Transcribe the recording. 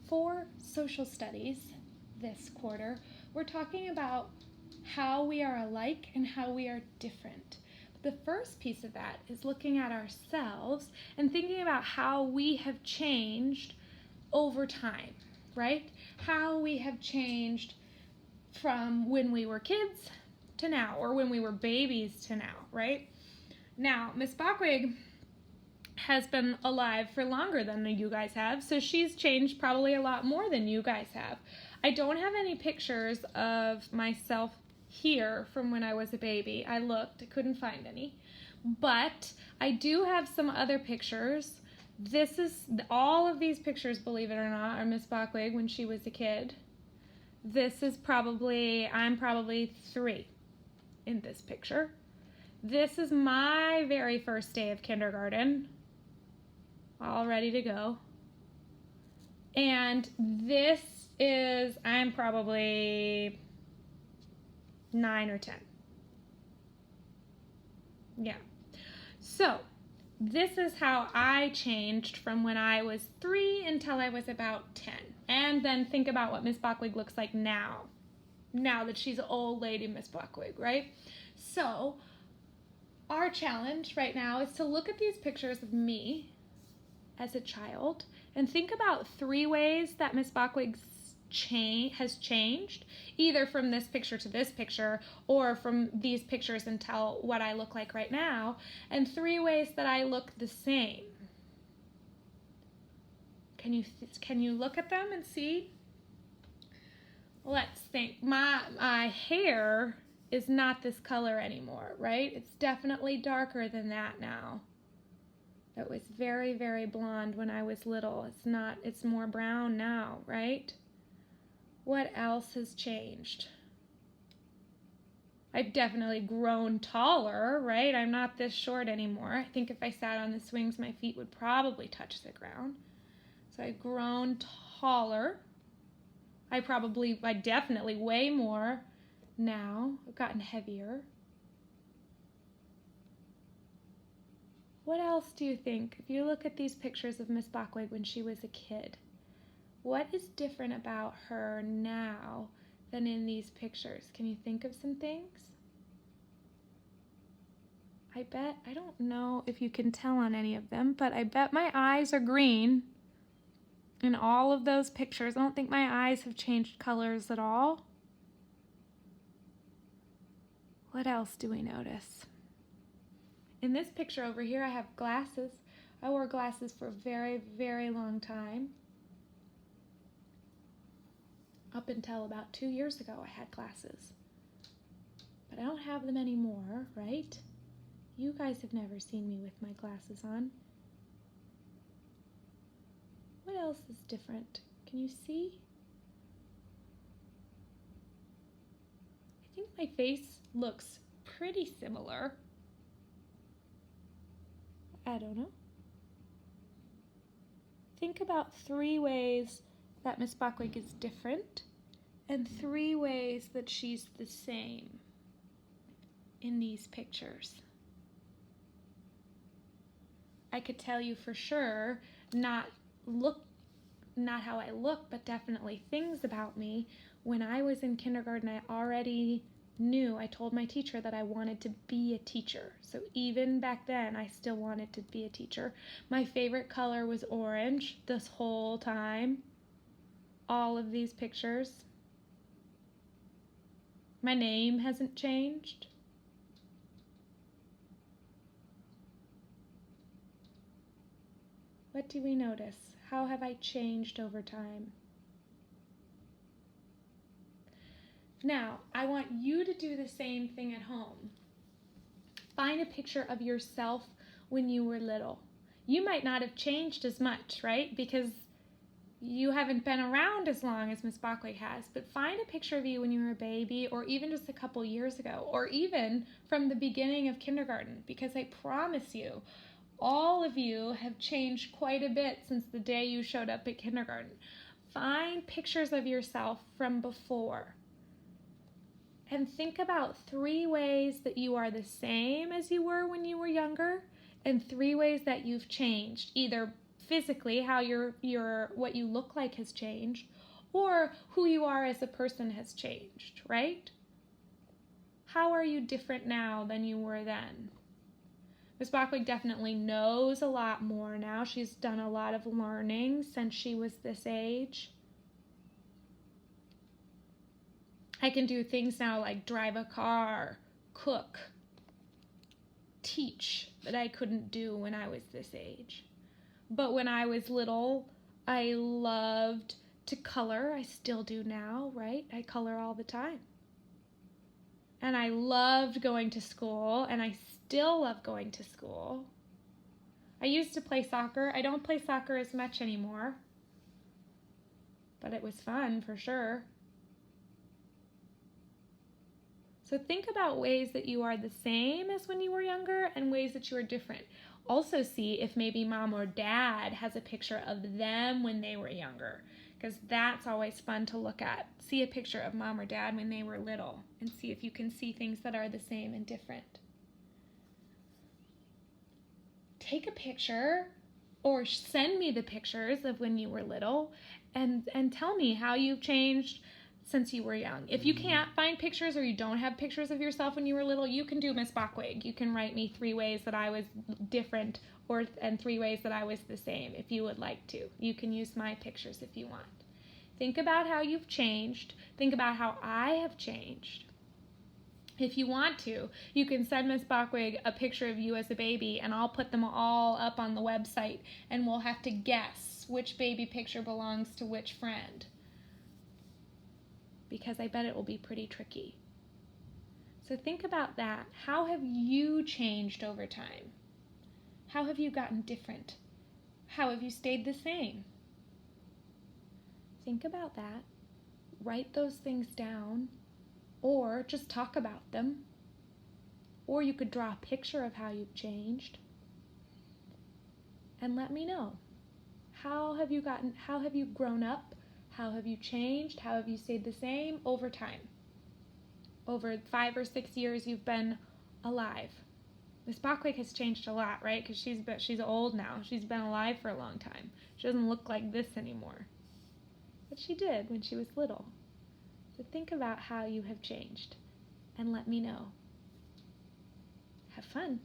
For social studies this quarter, we're talking about how we are alike and how we are different. The first piece of that is looking at ourselves and thinking about how we have changed over time, right? How we have changed from when we were kids to now, or when we were babies to now, right? Now, Miss Bache-Wiig has been alive for longer than you guys have, so she's changed probably a lot more than you guys have. I don't have any pictures of myself here from when I was a baby. I looked, I couldn't find any, but I do have some other pictures. This is, all of these pictures, believe it or not, are Miss Bache-Wiig when she was a kid. This is I'm probably 3 in this picture. This is my very first day of kindergarten, all ready to go. And this is, I'm probably 9 or 10. Yeah. So this is how I changed from when I was 3 until I was about 10. And then think about what Miss Bache-Wiig looks like now that she's an old lady Miss Bache-Wiig, right? So our challenge right now is to look at these pictures of me as a child and think about 3 ways that Miss Bache-Wiig has changed, either from this picture to this picture or from these pictures until what I look like right now, and 3 ways that I look the same. Can you look at them and see? Let's think. My hair is not this color anymore, right? It's definitely darker than that now. It was very, very blonde when I was little. It's more brown now, right? What else has changed? I've definitely grown taller, right? I'm not this short anymore. I think if I sat on the swings, my feet would probably touch the ground. So I've grown taller. I definitely weigh more now. I've gotten heavier. What else do you think? If you look at these pictures of Miss Bache-Wiig when she was a kid, what is different about her now than in these pictures? Can you think of some things? I don't know if you can tell on any of them, but I bet my eyes are green in all of those pictures. I don't think my eyes have changed colors at all. What else do we notice? In this picture over here, I have glasses. I wore glasses for a very, very long time. Up until about 2 years ago, I had glasses. But I don't have them anymore, right? You guys have never seen me with my glasses on. What else is different? Can you see? I think my face looks pretty similar. I don't know. Think about 3 ways that Miss Bache-Wiig is different and 3 ways that she's the same in these pictures. I could tell you for sure, not how I look, but definitely things about me. When I was in kindergarten, I already knew, I told my teacher that I wanted to be a teacher. So even back then, I still wanted to be a teacher. My favorite color was orange this whole time. All of these pictures. My name hasn't changed. What do we notice? How have I changed over time? Now, I want you to do the same thing at home. Find a picture of yourself when you were little. You might not have changed as much, right? Because you haven't been around as long as Miss Bache-Wiig has, but find a picture of you when you were a baby, or even just a couple years ago, or even from the beginning of kindergarten, because I promise you, all of you have changed quite a bit since the day you showed up at kindergarten. Find pictures of yourself from before. And think about 3 ways that you are the same as you were when you were younger, and 3 ways that you've changed, either physically, how your what you look like has changed, or who you are as a person has changed, right? How are you different now than you were then? Miss Bache-Wiig definitely knows a lot more now. She's done a lot of learning since she was this age. I can do things now like drive a car, cook, teach, that I couldn't do when I was this age. But when I was little, I loved to color. I still do now, right? I color all the time. And I loved going to school, and I still love going to school. I used to play soccer. I don't play soccer as much anymore, but it was fun for sure. So think about ways that you are the same as when you were younger and ways that you are different. Also see if maybe mom or dad has a picture of them when they were younger, because that's always fun to look at. See a picture of mom or dad when they were little and see if you can see things that are the same and different. Take a picture or send me the pictures of when you were little and tell me how you've changed since you were young. If you can't find pictures or you don't have pictures of yourself when you were little, you can do Miss Bache-Wiig. You can write me 3 ways that I was different and 3 ways that I was the same if you would like to. You can use my pictures if you want. Think about how you've changed. Think about how I have changed. If you want to, you can send Miss Bache-Wiig a picture of you as a baby and I'll put them all up on the website and we'll have to guess which baby picture belongs to which friend, because I bet it will be pretty tricky. So think about that. How have you changed over time? How have you gotten different? How have you stayed the same? Think about that. Write those things down, or just talk about them. Or you could draw a picture of how you've changed and let me know. How have you grown up? How have you changed? How have you stayed the same over time? Over 5 or 6 years you've been alive. Miss Bache-Wiig has changed a lot, right? Because she's old now. She's been alive for a long time. She doesn't look like this anymore. But she did when she was little. So think about how you have changed and let me know. Have fun.